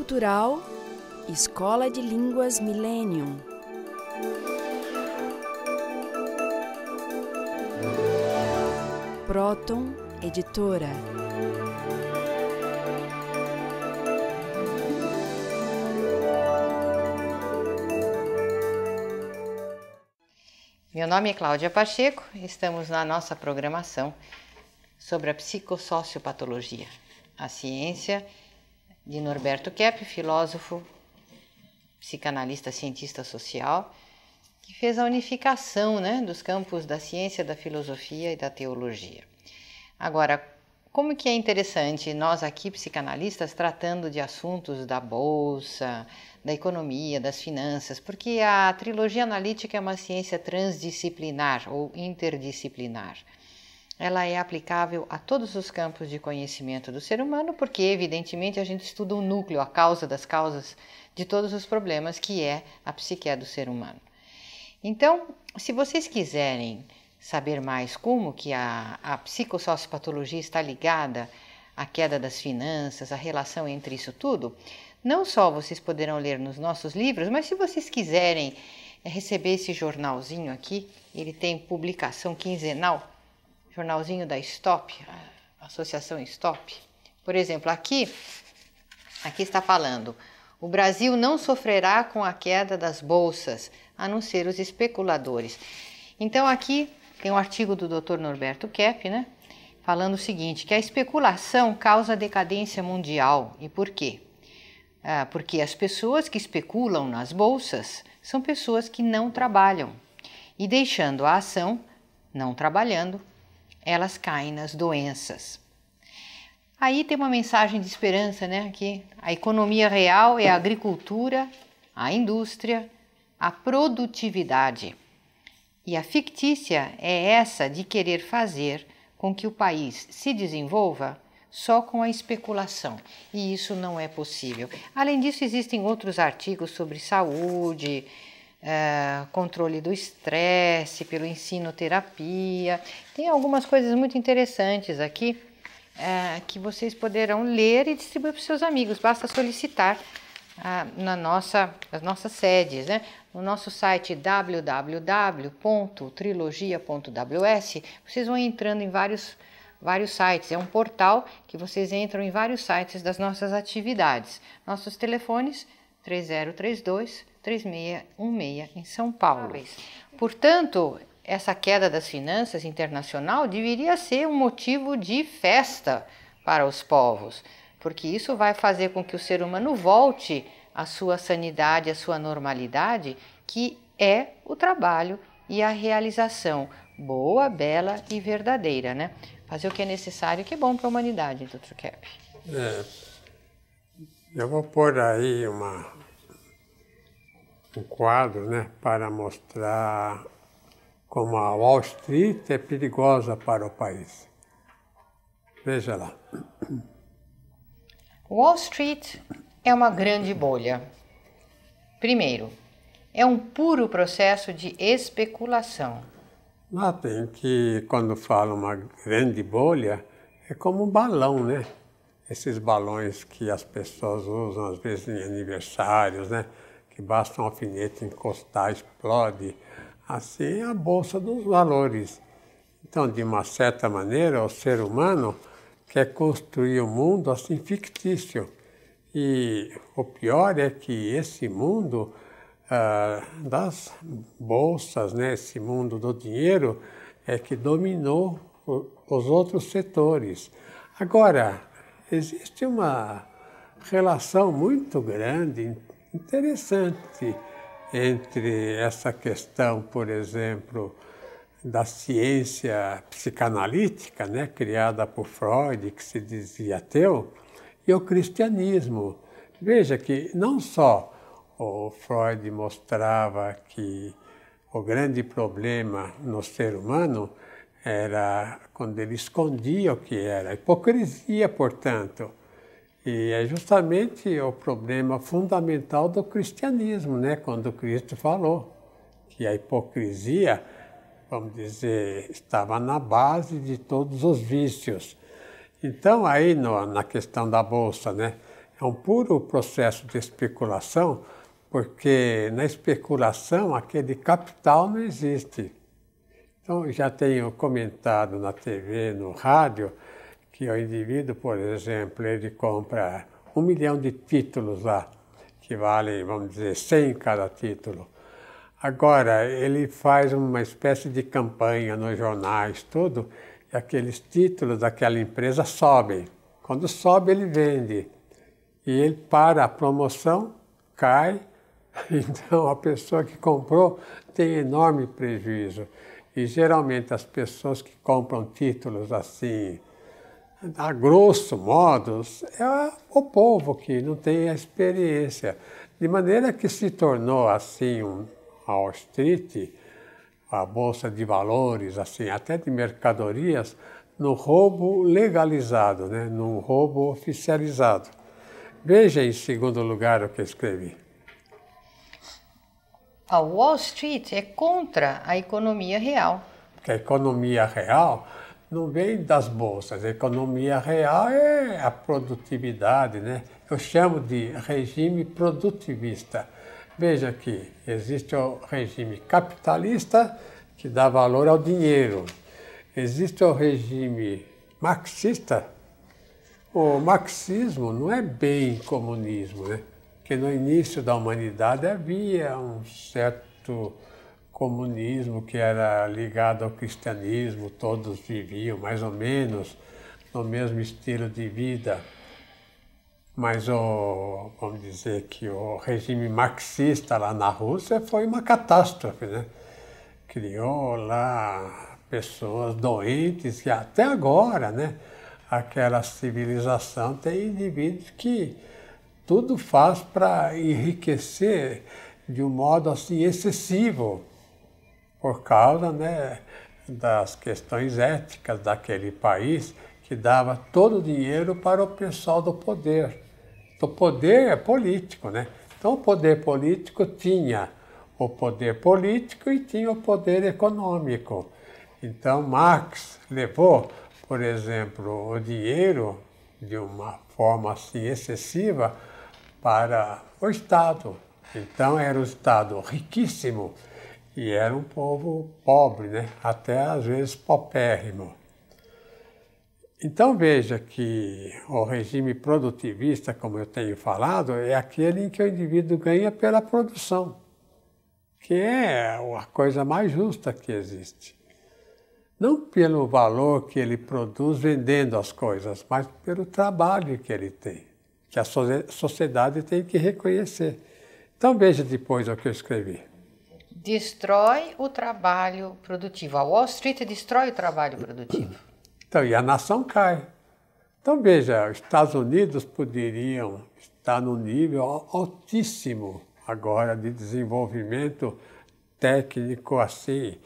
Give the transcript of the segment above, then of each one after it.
Cultural Escola de Línguas Millennium. Próton Editora. Meu nome é Cláudia Pacheco e estamos na nossa programação sobre a psicossociopatologia, a ciência de Norberto Kepp, filósofo, psicanalista, cientista social, que fez a unificação, dos campos da ciência, da filosofia e da teologia. Agora, como que é interessante nós aqui, psicanalistas, tratando de assuntos da bolsa, da economia, das finanças, porque a trilogia analítica é uma ciência transdisciplinar ou interdisciplinar. Ela é aplicável a todos os campos de conhecimento do ser humano, porque, evidentemente, a gente estuda o núcleo, a causa das causas de todos os problemas, que é a psique do ser humano. Então, se vocês quiserem saber mais como que a psicossociopatologia está ligada à queda das finanças, a relação entre isso tudo, não só vocês poderão ler nos nossos livros, mas se vocês quiserem receber esse jornalzinho aqui, ele tem publicação quinzenal, jornalzinho da Stop, a Associação Stop. Por exemplo, aqui está falando: o Brasil não sofrerá com a queda das bolsas, a não ser os especuladores. Então aqui tem um artigo do Dr. Norberto Kepp, falando o seguinte, que a especulação causa decadência mundial. E por quê? Porque as pessoas que especulam nas bolsas são pessoas que não trabalham. E deixando a ação, não trabalhando, elas caem nas doenças. Aí tem uma mensagem de esperança, que a economia real é a agricultura, a indústria, a produtividade. E a fictícia é essa de querer fazer com que o país se desenvolva só com a especulação. E isso não é possível. Além disso, existem outros artigos sobre saúde, controle do estresse, pelo ensino-terapia. Tem algumas coisas muito interessantes aqui que vocês poderão ler e distribuir para os seus amigos. Basta solicitar nas nossas sedes, no nosso site www.trilogia.ws. Vocês vão entrando em vários sites. É um portal que vocês entram em vários sites das nossas atividades. Nossos telefones 3032-3616 em São Paulo. Portanto, essa queda das finanças internacional deveria ser um motivo de festa para os povos, porque isso vai fazer com que o ser humano volte à sua sanidade, à sua normalidade, que é o trabalho e a realização boa, bela e verdadeira, Fazer o que é necessário, que é bom para a humanidade, Dr. Kepp. Eu vou pôr aí um quadro, para mostrar como a Wall Street é perigosa para o país. Veja lá. Wall Street é uma grande bolha. Primeiro, é um puro processo de especulação. Lá tem que, quando fala uma grande bolha, é como um balão, Esses balões que as pessoas usam, às vezes, em aniversários, Que basta um alfinete encostar, explode. Assim é a Bolsa dos Valores. Então, de uma certa maneira, o ser humano quer construir um mundo assim fictício. E o pior é que esse mundo das bolsas, esse mundo do dinheiro, é que dominou os outros setores. Agora, existe uma relação muito grande, interessante, entre essa questão, por exemplo, da ciência psicanalítica, criada por Freud, que se dizia ateu, e o cristianismo. Veja que não só o Freud mostrava que o grande problema no ser humano era quando ele escondia o que era, a hipocrisia, portanto. E é justamente o problema fundamental do cristianismo, quando Cristo falou que a hipocrisia, vamos dizer, estava na base de todos os vícios. Então, aí na questão da bolsa, É um puro processo de especulação, porque na especulação aquele capital não existe. Então, eu já tenho comentado na TV, no rádio, que o indivíduo, por exemplo, ele compra 1 milhão de títulos lá, que valem, vamos dizer, 100 cada título. Agora, ele faz uma espécie de campanha nos jornais, tudo, e aqueles títulos daquela empresa sobem. Quando sobe, ele vende. E ele para a promoção, cai. Então, a pessoa que comprou tem enorme prejuízo. E, geralmente, as pessoas que compram títulos assim, a grosso modo, é o povo que não tem a experiência. De maneira que se tornou assim a Wall Street, a Bolsa de Valores, assim, até de mercadorias, no roubo legalizado, né? Num roubo oficializado. Veja em segundo lugar o que eu escrevi. A Wall Street é contra a economia real. Porque a economia real não vem das bolsas. A economia real é a produtividade, né? Eu chamo de regime produtivista. Veja que existe o regime capitalista, que dá valor ao dinheiro. Existe o regime marxista. O marxismo não é bem comunismo, né? Porque no início da humanidade havia um certo comunismo que era ligado ao cristianismo, todos viviam mais ou menos no mesmo estilo de vida. Mas vamos dizer que o regime marxista lá na Rússia foi uma catástrofe, né? Criou lá pessoas doentes que até agora, né? Aquela civilização tem indivíduos que tudo faz para enriquecer de um modo assim excessivo, por causa, né, das questões éticas daquele país, que dava todo o dinheiro para o pessoal do poder. O poder é político, né? Então o poder político tinha o poder político e tinha o poder econômico. Então Marx levou, por exemplo, o dinheiro de uma forma assim excessiva para o Estado. Então era o Estado riquíssimo e era um povo pobre, né? Até às vezes paupérrimo. Então veja que o regime produtivista, como eu tenho falado, é aquele em que o indivíduo ganha pela produção, que é a coisa mais justa que existe. Não pelo valor que ele produz vendendo as coisas, mas pelo trabalho que ele tem, que a sociedade tem que reconhecer. Então veja depois o que eu escrevi. Destrói o trabalho produtivo. A Wall Street destrói o trabalho produtivo. Então, e a nação cai. Então veja, os Estados Unidos poderiam estar num nível altíssimo agora de desenvolvimento técnico assim,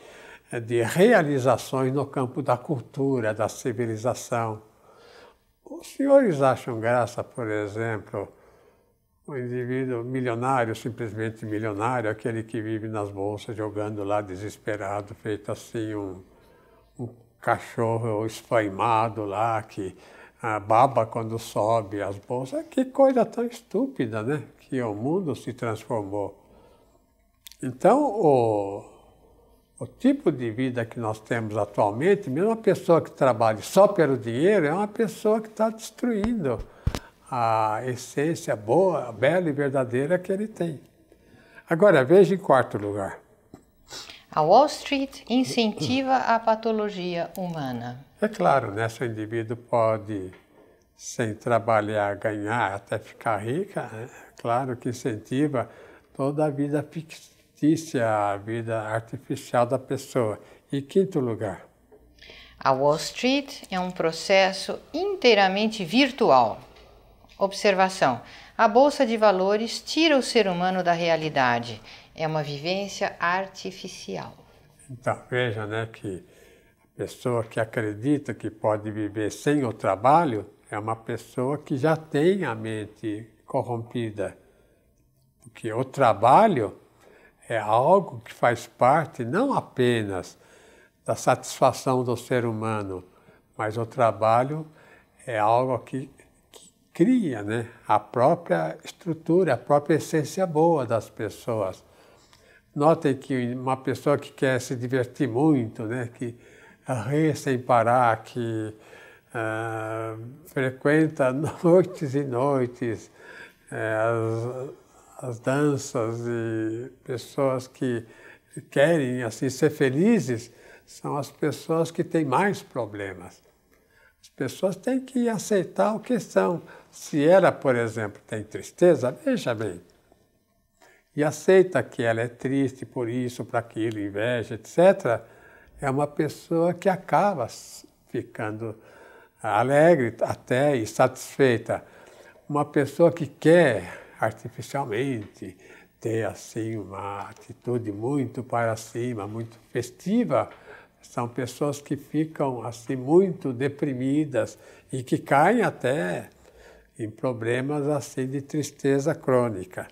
de realizações no campo da cultura, da civilização. Os senhores acham graça, por exemplo, um indivíduo milionário, simplesmente milionário, aquele que vive nas bolsas jogando lá desesperado, feito assim um cachorro esfaimado lá, que baba quando sobe as bolsas. Que coisa tão estúpida, né? Que o mundo se transformou. Então, o tipo de vida que nós temos atualmente, mesmo uma pessoa que trabalha só pelo dinheiro, é uma pessoa que está destruindo a essência boa, bela e verdadeira que ele tem. Agora, veja em quarto lugar. A Wall Street incentiva a patologia humana. É claro, né? Se o indivíduo pode, sem trabalhar, ganhar até ficar rica, é claro que incentiva toda a vida fictícia, a vida artificial da pessoa. E quinto lugar. A Wall Street é um processo inteiramente virtual. Observação: a Bolsa de Valores tira o ser humano da realidade. É uma vivência artificial. Então, veja, né, que a pessoa que acredita que pode viver sem o trabalho é uma pessoa que já tem a mente corrompida. Porque o trabalho é algo que faz parte não apenas da satisfação do ser humano, mas o trabalho é algo que cria, né, a própria estrutura, a própria essência boa das pessoas. Notem que uma pessoa que quer se divertir muito, né, que ri sem parar, que frequenta noites e noites as danças e pessoas que querem assim ser felizes, são as pessoas que têm mais problemas. As pessoas têm que aceitar o que são. Se ela, por exemplo, tem tristeza, veja bem, e aceita que ela é triste por isso, por aquilo, inveja, etc., é uma pessoa que acaba ficando alegre até e satisfeita. Uma pessoa que quer artificialmente ter assim uma atitude muito para cima, muito festiva, são pessoas que ficam assim muito deprimidas e que caem até em problemas assim de tristeza crônica.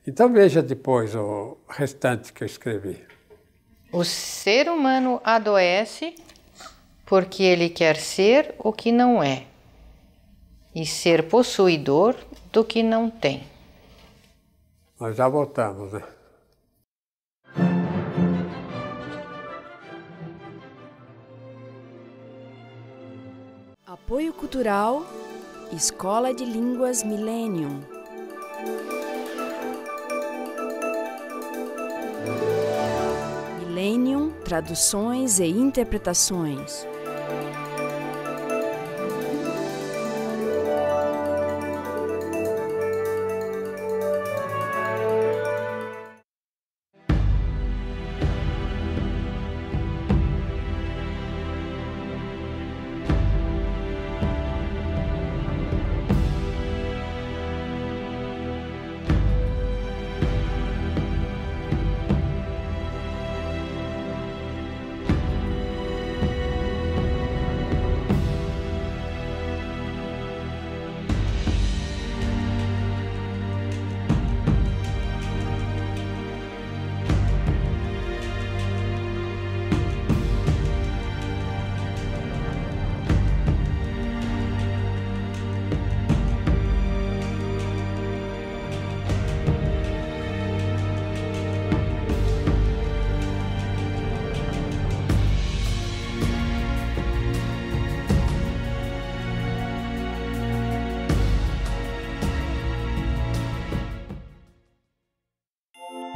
Então veja depois o restante que eu escrevi. O ser humano adoece porque ele quer ser o que não é e ser possuidor do que não tem. Nós já voltamos, né? Apoio Cultural Escola de Línguas Millennium. Millennium, traduções e interpretações.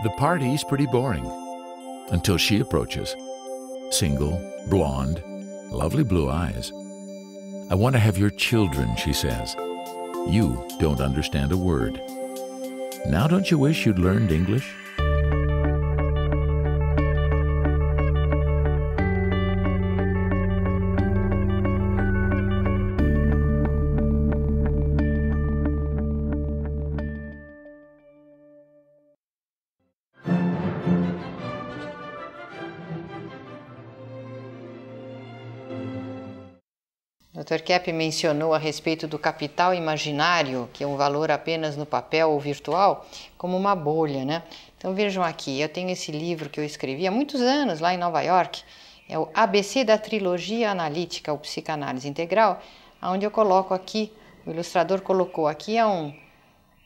The party's pretty boring until she approaches. Single, blonde, lovely blue eyes. I want to have your children, she says. You don't understand a word. Now don't you wish you'd learned English? Dr. Kepp mencionou a respeito do capital imaginário, que é um valor apenas no papel ou virtual, como uma bolha, né? Então vejam aqui, eu tenho esse livro que eu escrevi há muitos anos lá em Nova York, é o ABC da Trilogia Analítica, ou Psicanálise Integral, onde eu coloco aqui, o ilustrador colocou aqui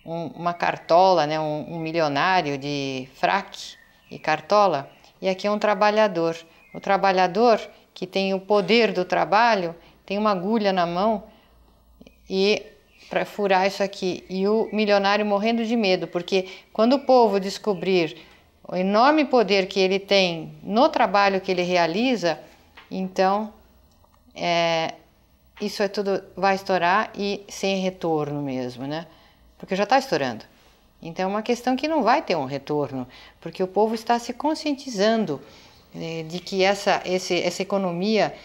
uma cartola, né? Um milionário de fraque e cartola, e aqui é um trabalhador. O trabalhador que tem o poder do trabalho tem uma agulha na mão e para furar isso aqui, e o milionário morrendo de medo, porque quando o povo descobrir o enorme poder que ele tem no trabalho que ele realiza, então isso tudo vai estourar e sem retorno mesmo, né? Porque já está estourando. Então é uma questão que não vai ter um retorno, porque o povo está se conscientizando de que essa economia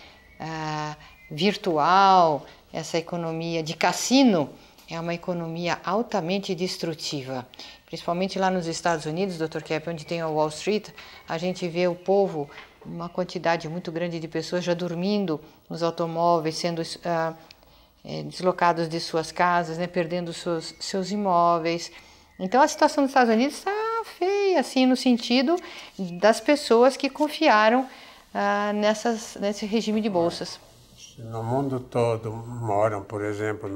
virtual, essa economia de cassino, é uma economia altamente destrutiva. Principalmente lá nos Estados Unidos, Dr. Kepp, onde tem a Wall Street, a gente vê o povo, uma quantidade muito grande de pessoas já dormindo nos automóveis, sendo deslocados de suas casas, né, perdendo seus imóveis. Então a situação dos Estados Unidos está feia, assim, no sentido das pessoas que confiaram nesse regime de bolsas. No mundo todo moram, por exemplo,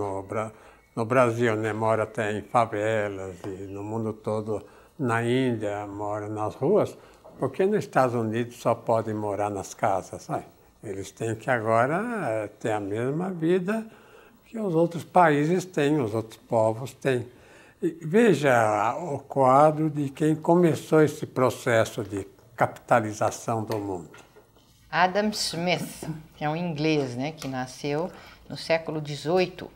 no Brasil, né, mora até em favelas e no mundo todo, na Índia, mora nas ruas, porque nos Estados Unidos só podem morar nas casas, sabe? Eles têm que agora ter a mesma vida que os outros países têm, os outros povos têm. E veja o quadro de quem começou esse processo de capitalização do mundo. Adam Smith, que é um inglês, né, que nasceu no século XVIII.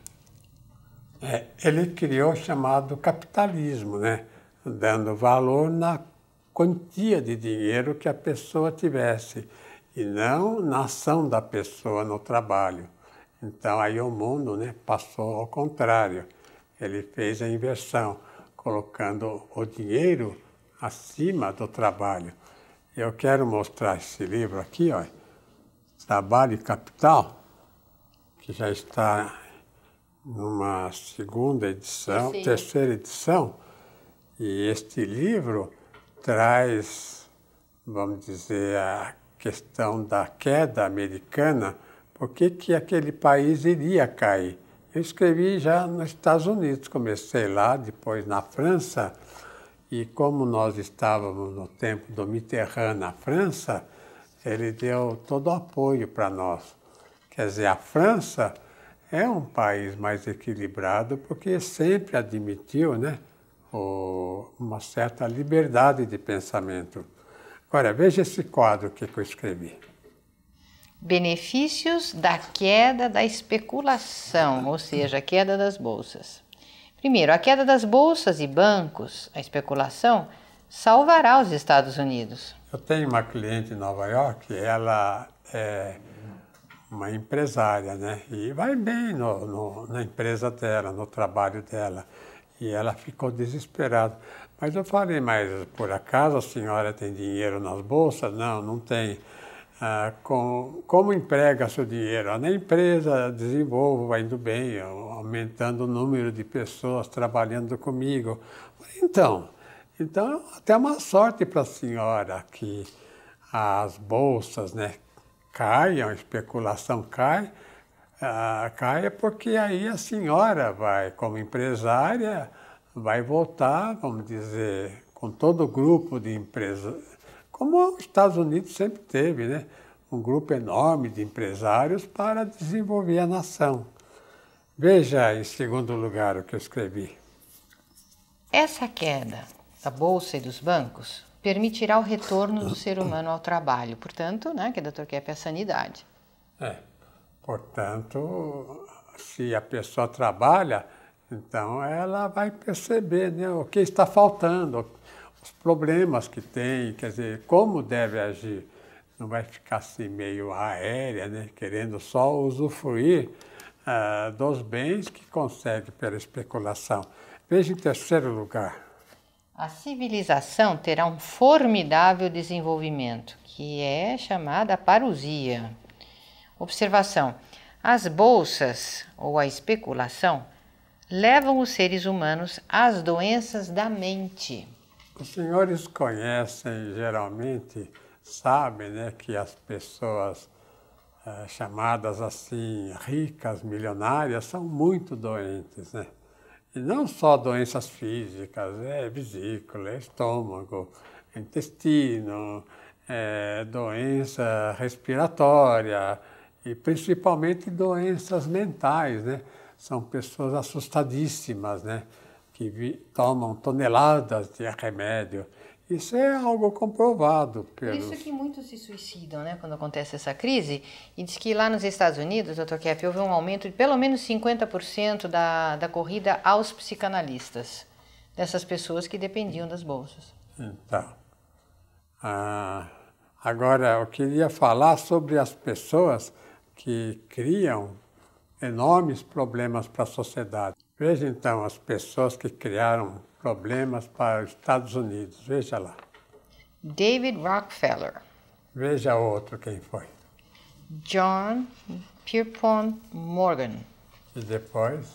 Ele criou o chamado capitalismo, né, dando valor na quantia de dinheiro que a pessoa tivesse e não na ação da pessoa no trabalho. Então aí o mundo, né, passou ao contrário. Ele fez a inversão, colocando o dinheiro acima do trabalho. Eu quero mostrar esse livro aqui, ó, Trabalho e Capital, que já está numa segunda edição, terceira edição, e este livro traz, vamos dizer, a questão da queda americana, por que aquele país iria cair. Eu escrevi já nos Estados Unidos, comecei lá, depois na França, e como nós estávamos no tempo do Mitterrand na França, ele deu todo o apoio para nós. Quer dizer, a França é um país mais equilibrado porque sempre admitiu, né, uma certa liberdade de pensamento. Agora, veja esse quadro que eu escrevi. Benefícios da queda da especulação, ou seja, a queda das bolsas. Primeiro, a queda das bolsas e bancos, a especulação, salvará os Estados Unidos. Eu tenho uma cliente em Nova York, ela é uma empresária, né? E vai bem na empresa dela, no trabalho dela. E ela ficou desesperada. Mas eu falei, mas por acaso a senhora tem dinheiro nas bolsas? Não, não tem. Como emprega seu dinheiro? Na empresa desenvolvo, vai indo bem, aumentando o número de pessoas trabalhando comigo. Então até uma sorte para a senhora que as bolsas, né, caiam, a especulação cai porque aí a senhora vai, como empresária, vai voltar, vamos dizer, com todo o grupo de empresas, como os Estados Unidos sempre teve, né? Um grupo enorme de empresários para desenvolver a nação. Veja, em segundo lugar, o que eu escrevi. Essa queda da bolsa e dos bancos permitirá o retorno do ser humano ao trabalho. Portanto, né, que o Dr. Kepp é a sanidade. Portanto, se a pessoa trabalha, então ela vai perceber, né, o que está faltando, os problemas que tem, quer dizer, como deve agir. Não vai ficar assim meio aérea, né, querendo só usufruir dos bens que consegue pela especulação. Veja em terceiro lugar. A civilização terá um formidável desenvolvimento, que é chamada parousia. Observação: as bolsas ou a especulação levam os seres humanos às doenças da mente. Os senhores conhecem, geralmente, sabem, né, que as pessoas chamadas assim, ricas, milionárias, são muito doentes, né? E não só doenças físicas, vesícula, estômago, intestino, doença respiratória e principalmente doenças mentais, né? São pessoas assustadíssimas, né? Que tomam toneladas de remédio. Isso é algo comprovado. Por isso que muitos se suicidam, né, quando acontece essa crise. E diz que lá nos Estados Unidos, Dr. Kepp, houve um aumento de pelo menos 50% da corrida aos psicanalistas, dessas pessoas que dependiam das bolsas. Então, agora eu queria falar sobre as pessoas que criam enormes problemas para a sociedade. Veja então as pessoas que criaram problemas para os Estados Unidos. Veja lá. David Rockefeller. Veja outro quem foi. John Pierpont Morgan. E depois?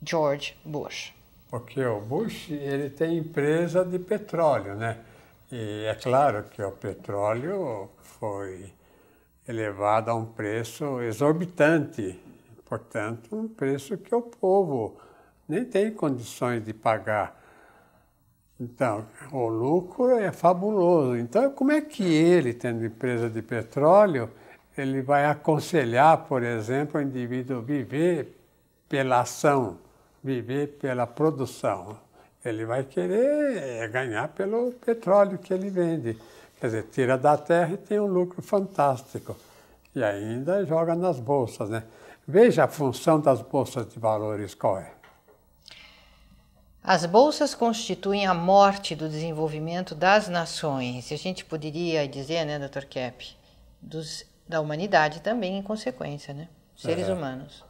George Bush. Porque o Bush, ele tem empresa de petróleo, né? E é claro que o petróleo foi elevado a um preço exorbitante. Portanto, um preço que o povo nem tem condições de pagar. Então, o lucro é fabuloso. Então, como é que ele, tendo empresa de petróleo, ele vai aconselhar, por exemplo, o indivíduo viver pela ação, viver pela produção? Ele vai querer ganhar pelo petróleo que ele vende. Quer dizer, tira da terra e tem um lucro fantástico. E ainda joga nas bolsas, né? Veja a função das bolsas de valores qual é. As bolsas constituem a morte do desenvolvimento das nações. E a gente poderia dizer, né, Dr. Kepp, da humanidade também em consequência, né? Seres humanos.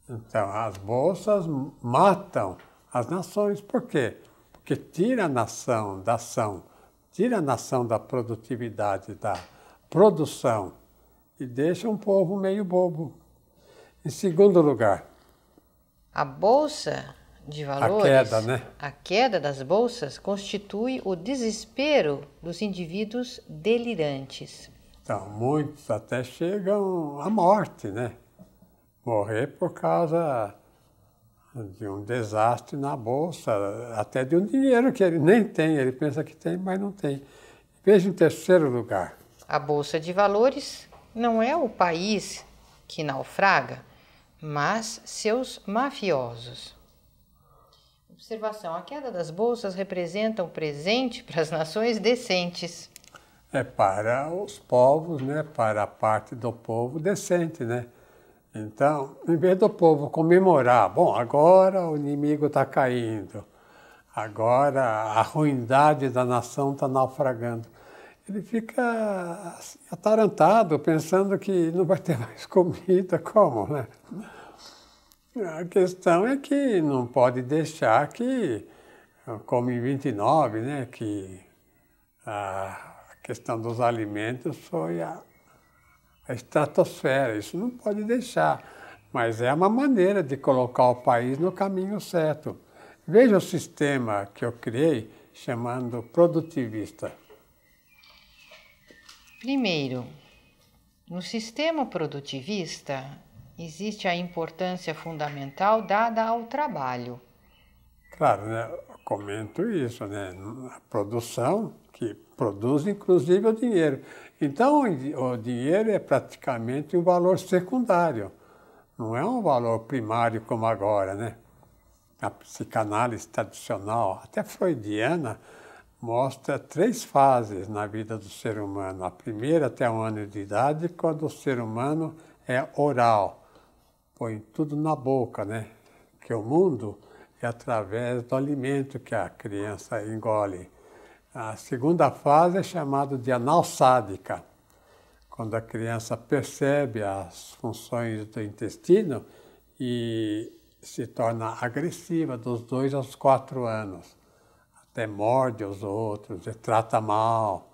Então, as bolsas matam as nações. Por quê? Porque tira a nação da ação, tira a nação da produtividade, da produção e deixa um povo meio bobo. Em segundo lugar, a bolsa de valores, a queda das bolsas constitui o desespero dos indivíduos delirantes. Então, muitos até chegam à morte, né? Morrer por causa de um desastre na bolsa, até de um dinheiro que ele nem tem, ele pensa que tem, mas não tem. Veja em terceiro lugar. A bolsa de valores não é o país que naufraga, mas seus mafiosos. Observação: a queda das bolsas representa um presente para as nações decentes. É para os povos, né? Para a parte do povo decente, né? Então, em vez do povo comemorar, bom, agora o inimigo está caindo, agora a ruindade da nação está naufragando, ele fica assim, atarantado, pensando que não vai ter mais comida, como, né? A questão é que não pode deixar que, como em 29, né, que a questão dos alimentos foi a estratosfera, isso não pode deixar, mas é uma maneira de colocar o país no caminho certo. Veja o sistema que eu criei, chamando produtivista. Primeiro, no sistema produtivista, existe a importância fundamental dada ao trabalho. Claro, né? Eu comento isso, né? A produção que produz inclusive o dinheiro. Então, o dinheiro é praticamente um valor secundário, não é um valor primário como agora, né? A psicanálise tradicional, até freudiana, mostra 3 fases na vida do ser humano. A primeira até 1 ano de idade, quando o ser humano é oral, põe tudo na boca, né? Que o mundo é através do alimento que a criança engole. A segunda fase é chamada de analsádica, quando a criança percebe as funções do intestino e se torna agressiva dos 2 aos 4 anos. Até morde os outros, trata mal.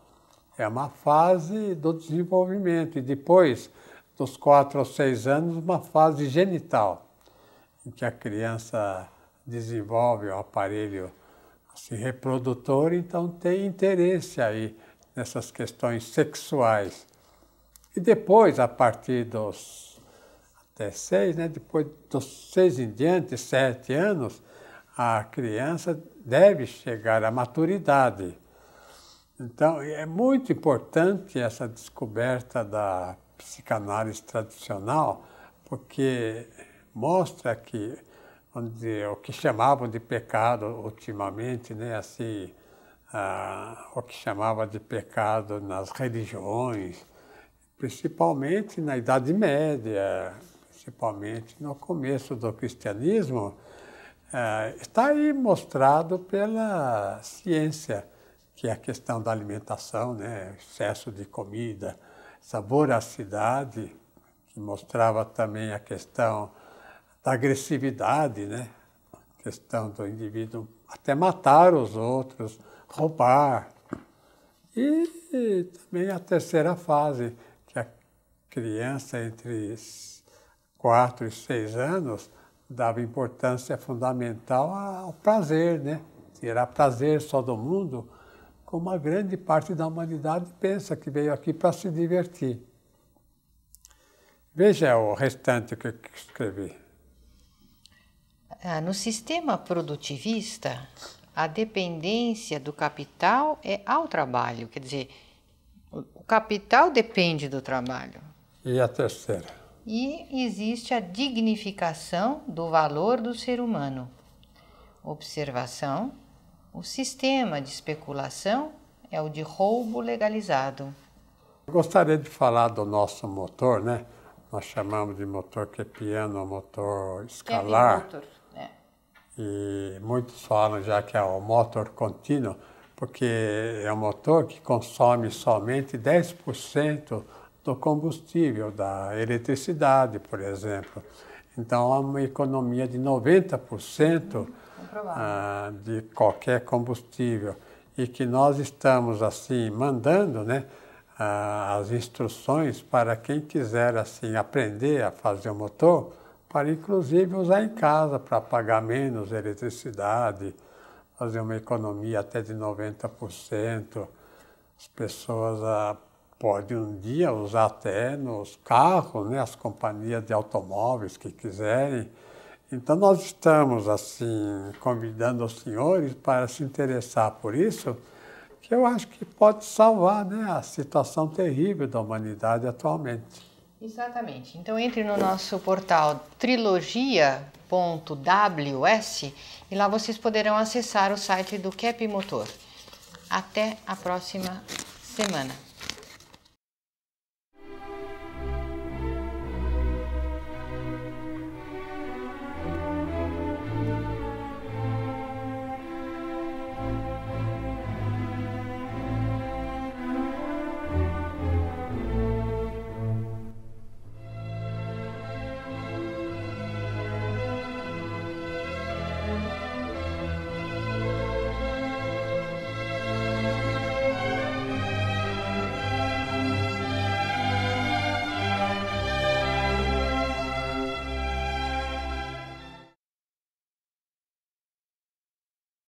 É uma fase do desenvolvimento. E depois, dos 4 aos 6 anos, uma fase genital, em que a criança desenvolve o aparelho assim, reprodutor, então tem interesse aí nessas questões sexuais. E depois, a partir dos até 6, né, depois dos 6 em diante, 7 anos, a criança deve chegar à maturidade. Então, é muito importante essa descoberta da psicanálise tradicional, porque mostra que o que chamavam de pecado ultimamente, né, assim, o que chamava de pecado nas religiões, principalmente na Idade Média, principalmente no começo do cristianismo, está aí mostrado pela ciência, que é a questão da alimentação, né, excesso de comida, essa voracidade, que mostrava também a questão da agressividade, né? A questão do indivíduo até matar os outros, roubar. E também a terceira fase, que a criança entre 4 e 6 anos dava importância fundamental ao prazer, né? Tirar prazer só do mundo, como a grande parte da humanidade pensa que veio aqui para se divertir. Veja o restante que eu escrevi. No sistema produtivista, a dependência do capital é ao trabalho, quer dizer, o capital depende do trabalho. E a terceira? E existe a dignificação do valor do ser humano. Observação: o sistema de especulação é o de roubo legalizado. Eu gostaria de falar do nosso motor, né? Nós chamamos de motor Kepiano, motor escalar. E muitos falam já que é o motor contínuo, porque é um motor que consome somente 10% do combustível, da eletricidade, por exemplo. Então, há uma economia de 90% de qualquer combustível. E que nós estamos, assim, mandando, né, as instruções para quem quiser, assim, aprender a fazer o motor, para inclusive usar em casa, para pagar menos eletricidade, fazer uma economia até de 90%. As pessoas podem um dia usar até nos carros, né, as companhias de automóveis que quiserem. Então nós estamos assim convidando os senhores para se interessar por isso, que eu acho que pode salvar, né, a situação terrível da humanidade atualmente. Exatamente. Então entre no nosso portal trilogia.ws e lá vocês poderão acessar o site do Kep Motor. Até a próxima semana.